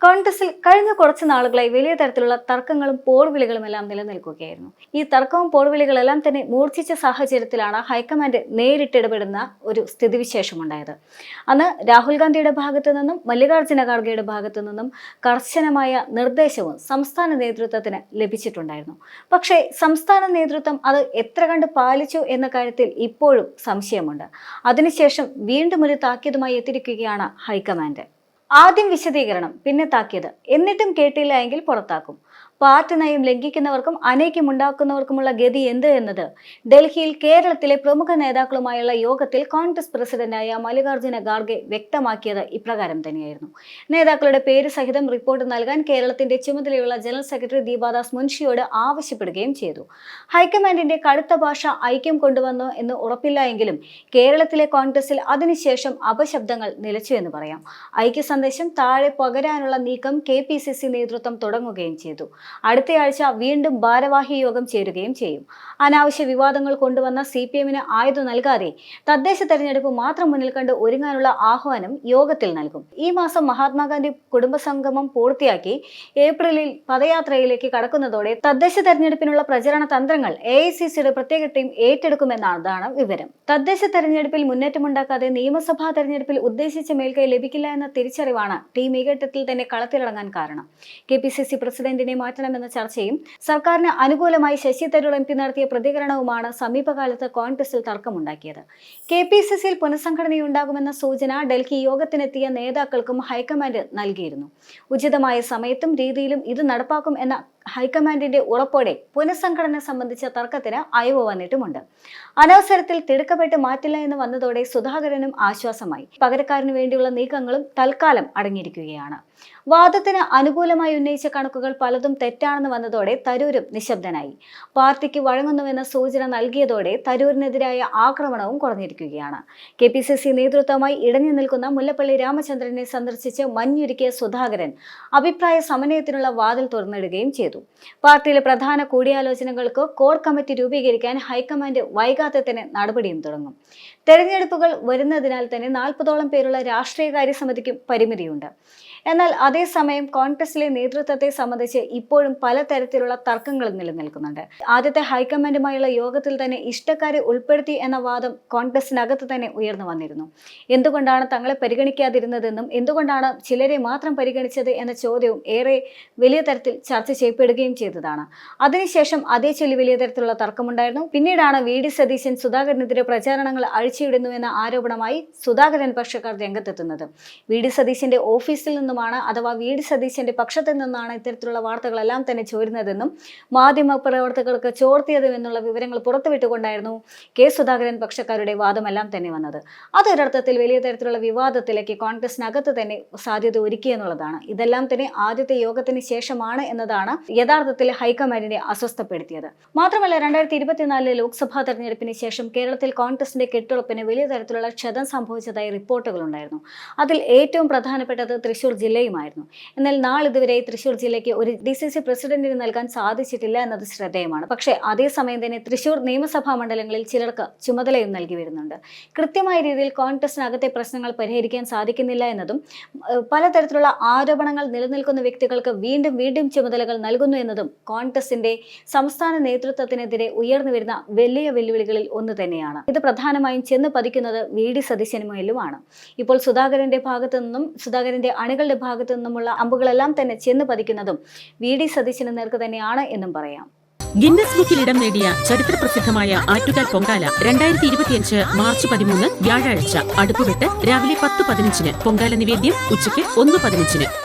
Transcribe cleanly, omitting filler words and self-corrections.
കോൺഗ്രസിൽ കഴിഞ്ഞ കുറച്ച് നാളുകളായി വലിയ തരത്തിലുള്ള തർക്കങ്ങളും പോർവിളികളുമെല്ലാം നിലനിൽക്കുകയായിരുന്നു. ഈ തർക്കവും പോർവിളികളെല്ലാം തന്നെ മൂർച്ഛിച്ച സാഹചര്യത്തിലാണ് ഹൈക്കമാൻഡ് നേരിട്ടിടപെടുന്ന ഒരു സ്ഥിതിവിശേഷമുണ്ടായത്. അന്ന് രാഹുൽ ഗാന്ധിയുടെ ഭാഗത്തു നിന്നും മല്ലികാർജ്ജുന ഖാർഗെയുടെ ഭാഗത്തു നിന്നും കർശനമായ നിർദ്ദേശവും സംസ്ഥാന നേതൃത്വത്തിന് ലഭിച്ചിട്ടുണ്ടായിരുന്നു. പക്ഷേ സംസ്ഥാന നേതൃത്വം അത് എത്ര കണ്ട് പാലിച്ചു എന്ന കാര്യത്തിൽ ഇപ്പോഴും സംശയമുണ്ട്. അതിനുശേഷം വീണ്ടും ഒരു താക്കീതുമായി എത്തിയിരിക്കുകയാണ് ഹൈക്കമാൻഡ്. ആദ്യം വിശദീകരണം, പിന്നെ താക്കീത്. എന്നിട്ടും കേട്ടില്ല എങ്കിൽ പുറത്താക്കും. പാർട്ടി നയം ലംഘിക്കുന്നവർക്കും അനൈക്യമുണ്ടാക്കുന്നവർക്കുമുള്ള ഗതി എന്ത് എന്നത് ഡൽഹിയിൽ കേരളത്തിലെ പ്രമുഖ നേതാക്കളുമായുള്ള യോഗത്തിൽ കോൺഗ്രസ് പ്രസിഡന്റായ മല്ലികാർജ്ജുന ഖാർഗെ വ്യക്തമാക്കിയത് ഇപ്രകാരം തന്നെയായിരുന്നു. നേതാക്കളുടെ പേര് സഹിതം റിപ്പോർട്ട് നൽകാൻ കേരളത്തിന്റെ ചുമതലയുള്ള ജനറൽ സെക്രട്ടറി ദീപാദാസ് മുൻഷിയോട് ആവശ്യപ്പെടുകയും ചെയ്തു. ഹൈക്കമാൻഡിന്റെ കടുത്ത ഭാഷ ഐക്യം കൊണ്ടുവന്നു എന്ന് ഉറപ്പില്ല എങ്കിലും കേരളത്തിലെ കോൺഗ്രസിൽ അതിനുശേഷം അപശബ്ദങ്ങൾ നിലച്ചു എന്ന് പറയാം. ഐക്യ സന്ദേശം താഴെ പകരാനുള്ള നീക്കം KPCC നേതൃത്വം തുടങ്ങുകയും ചെയ്തു. അടുത്തയാഴ്ച വീണ്ടും ഭാരവാഹി യോഗം ചേരുകയും ചെയ്യും. അനാവശ്യ വിവാദങ്ങൾ കൊണ്ടുവന്ന CPM-ന് ആയുധം നൽകാതെ തദ്ദേശ തെരഞ്ഞെടുപ്പ് മാത്രം മുന്നിൽ കണ്ട് ഒരുങ്ങാനുള്ള ആഹ്വാനം യോഗത്തിൽ നൽകും. ഈ മാസം മഹാത്മാഗാന്ധി കുടുംബസംഗമം പൂർത്തിയാക്കി ഏപ്രിലിൽ പദയാത്രയിലേക്ക് കടക്കുന്നതോടെ തദ്ദേശ തെരഞ്ഞെടുപ്പിനുള്ള പ്രചരണ തന്ത്രങ്ങൾ AICCയുടെ പ്രത്യേക ടീം ഏറ്റെടുക്കുമെന്നതാണ് വിവരം. തദ്ദേശ തെരഞ്ഞെടുപ്പിൽ മുന്നേറ്റമുണ്ടാക്കാതെ നിയമസഭാ തെരഞ്ഞെടുപ്പിൽ ഉദ്ദേശിച്ച മേൽക്കൈ ലഭിക്കില്ല എന്ന തിരിച്ചറിവാണ് ടീം ഈ ഘട്ടത്തിൽ തന്നെ കളത്തിലിറങ്ങാൻ കാരണം. KPCC പ്രസിഡന്റിനെ മാറ്റണമെന്ന ചർച്ചയും സർക്കാരിന് അനുകൂലമായി ശശി തരൂർ MP നടത്തിയ പ്രതികരണവുമാണ് സമീപകാലത്ത് കോൺഗ്രസിൽ തർക്കമുണ്ടാക്കിയത്. KPCCയിൽ പുനഃസംഘടനയുണ്ടാകുമെന്ന സൂചന ഡൽഹി യോഗത്തിനെത്തിയ നേതാക്കൾക്കും ഹൈക്കമാൻഡ് നൽകിയിരുന്നു. ഉചിതമായ സമയത്തും രീതിയിലും ഇത് നടപ്പാക്കും എന്ന ഹൈക്കമാൻഡിന്റെ ഉറപ്പോടെ പുനഃസംഘടന സംബന്ധിച്ച തർക്കത്തിന് അയവ് വന്നിട്ടുമുണ്ട്. അനവസരത്തിൽ തിടുക്കപ്പെട്ട് മാറ്റില്ല എന്ന് വന്നതോടെ സുധാകരനും ആശ്വാസമായി. പകരക്കാരന് വേണ്ടിയുള്ള നീക്കങ്ങളും തൽക്കാലം അടങ്ങിയിരിക്കുകയാണ്. വാദത്തിന് അനുകൂലമായി ഉന്നയിച്ച കണക്കുകൾ പലതും തെറ്റാണെന്ന് വന്നതോടെ തരൂരും നിശബ്ദനായി. പാർട്ടിക്ക് വഴങ്ങുന്നുവെന്ന സൂചന നൽകിയതോടെ തരൂരിനെതിരായ ആക്രമണവും കുറഞ്ഞിരിക്കുകയാണ്. KPCC നേതൃത്വമായി ഇടഞ്ഞു നിൽക്കുന്ന മുല്ലപ്പള്ളി രാമചന്ദ്രനെ സന്ദർശിച്ച് മഞ്ഞുരുക്കിയ സുധാകരൻ അഭിപ്രായ സമന്വയത്തിനുള്ള വാതിൽ തുറന്നിടുകയും ചെയ്തു. പാർട്ടിയിലെ പ്രധാന കൂടിയാലോചനകൾക്ക് കോർ കമ്മിറ്റി രൂപീകരിക്കാൻ ഹൈക്കമാൻഡ് വൈകാതെ തന്നെ നടപടിയും തുടങ്ങും. തെരഞ്ഞെടുപ്പുകൾ വരുന്നതിനാൽ തന്നെ 40ഓളം പേരുള്ള രാഷ്ട്രീയകാര്യ സമിതിക്കും പരിമിതിയുണ്ട്. എന്നാൽ അതേസമയം കോൺഗ്രസിലെ നേതൃത്വത്തെ സംബന്ധിച്ച് ഇപ്പോഴും പലതരത്തിലുള്ള തർക്കങ്ങളും നിലനിൽക്കുന്നുണ്ട്. ആദ്യത്തെ ഹൈക്കമാൻഡുമായുള്ള യോഗത്തിൽ തന്നെ ഇഷ്ടക്കാരെ ഉൾപ്പെടുത്തി എന്ന വാദം കോൺഗ്രസിനകത്ത് തന്നെ ഉയർന്നു വന്നിരുന്നു. എന്തുകൊണ്ടാണ് തങ്ങളെ പരിഗണിക്കാതിരുന്നതെന്നും എന്തുകൊണ്ടാണ് ചിലരെ മാത്രം പരിഗണിച്ചത് എന്ന ചോദ്യവും ഏറെ വലിയ തരത്തിൽ ചർച്ച ചെയ്യപ്പെടുകയും ചെയ്തതാണ്. അതിനുശേഷം അതേ ചൊല്ലി വലിയ തരത്തിലുള്ള തർക്കമുണ്ടായിരുന്നു. പിന്നീടാണ് VD സതീശൻ സുധാകരനെതിരെ പ്രചാരണങ്ങൾ അഴിച്ചുവിടുന്നു എന്ന ആരോപണമായി സുധാകരൻ പക്ഷക്കാർ രംഗത്തെത്തുന്നത്. VD സതീശന്റെ ഓഫീസിൽ നിന്നും അഥവാ VD സതീശന്റെ പക്ഷത്തു നിന്നാണ് ഇത്തരത്തിലുള്ള വാർത്തകളെല്ലാം തന്നെ ചോരുന്നതെന്നും മാധ്യമ പ്രവർത്തകർക്ക് ചോർത്തിയതുമെന്നുള്ള വിവരങ്ങൾ പുറത്തുവിട്ടുകൊണ്ടായിരുന്നു സുധാകരൻ പക്ഷക്കാരുടെ വാദമെല്ലാം തന്നെ വന്നത്. അതൊരർത്ഥത്തിൽ വലിയ തരത്തിലുള്ള വിവാദത്തിലേക്ക് കോൺഗ്രസിനകത്ത് തന്നെ സാധ്യത ഒരുക്കിയെന്നുള്ളതാണ്. ഇതെല്ലാം തന്നെ ആദ്യത്തെ യോഗത്തിന് ശേഷമാണ് എന്നതാണ് യഥാർത്ഥത്തിൽ ഹൈക്കമാൻഡിനെ അസ്വസ്ഥപ്പെടുത്തിയത്. മാത്രമല്ല 2024 ലോക്സഭാ തെരഞ്ഞെടുപ്പിന് ശേഷം കേരളത്തിൽ കോൺഗ്രസിന്റെ കെട്ടുറപ്പിന് വലിയ തരത്തിലുള്ള ക്ഷതം സംഭവിച്ചതായി റിപ്പോർട്ടുകളുണ്ടായിരുന്നു. അതിൽ ഏറ്റവും പ്രധാനപ്പെട്ടത് തൃശൂർ ജില്ലയുമായിരുന്നു. എന്നാൽ നാളിതുവരെ തൃശൂർ ജില്ലയ്ക്ക് ഒരു DCC പ്രസിഡന്റിന് നൽകാൻ സാധിച്ചിട്ടില്ല എന്നത് ശ്രദ്ധേയമാണ്. പക്ഷേ അതേസമയം തന്നെ തൃശൂർ നിയമസഭാ മണ്ഡലങ്ങളിൽ ചിലർക്ക് ചുമതലയും നൽകി വരുന്നുണ്ട്. കൃത്യമായ രീതിയിൽ കോൺഗ്രസിനകത്തെ പ്രശ്നങ്ങൾ പരിഹരിക്കാൻ സാധിക്കുന്നില്ല എന്നതും പലതരത്തിലുള്ള ആരോപണങ്ങൾ നിലനിൽക്കുന്ന വ്യക്തികൾക്ക് വീണ്ടും വീണ്ടും ചുമതലകൾ നൽകുന്നു എന്നതും കോൺഗ്രസിന്റെ സംസ്ഥാന നേതൃത്വത്തിനെതിരെ ഉയർന്നു വരുന്ന വലിയ വെല്ലുവിളികളിൽ ഒന്ന് തന്നെയാണ്. ഇത് പ്രധാനമായും ചെന്ന് പതിക്കുന്നത് VD സതീശനുമേലുമാണ്. ഇപ്പോൾ സുധാകരന്റെ ഭാഗത്തു നിന്നും സുധാകരന്റെ അണികളുടെ ഭാഗത്തു നിന്നുമുള്ള അമ്പുകളെല്ലാം തന്നെ ചെന്ന് പതിക്കുന്നതും VD സതീശന് നേർക്ക് തന്നെയാണ് എന്നും പറയാം. ഗിന്നസ് ബുക്കിൽ ഇടം നേടിയ ചരിത്ര പ്രസിദ്ധമായ ആറ്റുകാൽ പൊങ്കാല 2025 മാർച്ച് 13 വ്യാഴാഴ്ച അടുപ്പുവെട്ട് രാവിലെ 10:15 പൊങ്കാല നിവേദ്യം ഉച്ചയ്ക്ക് 1:15.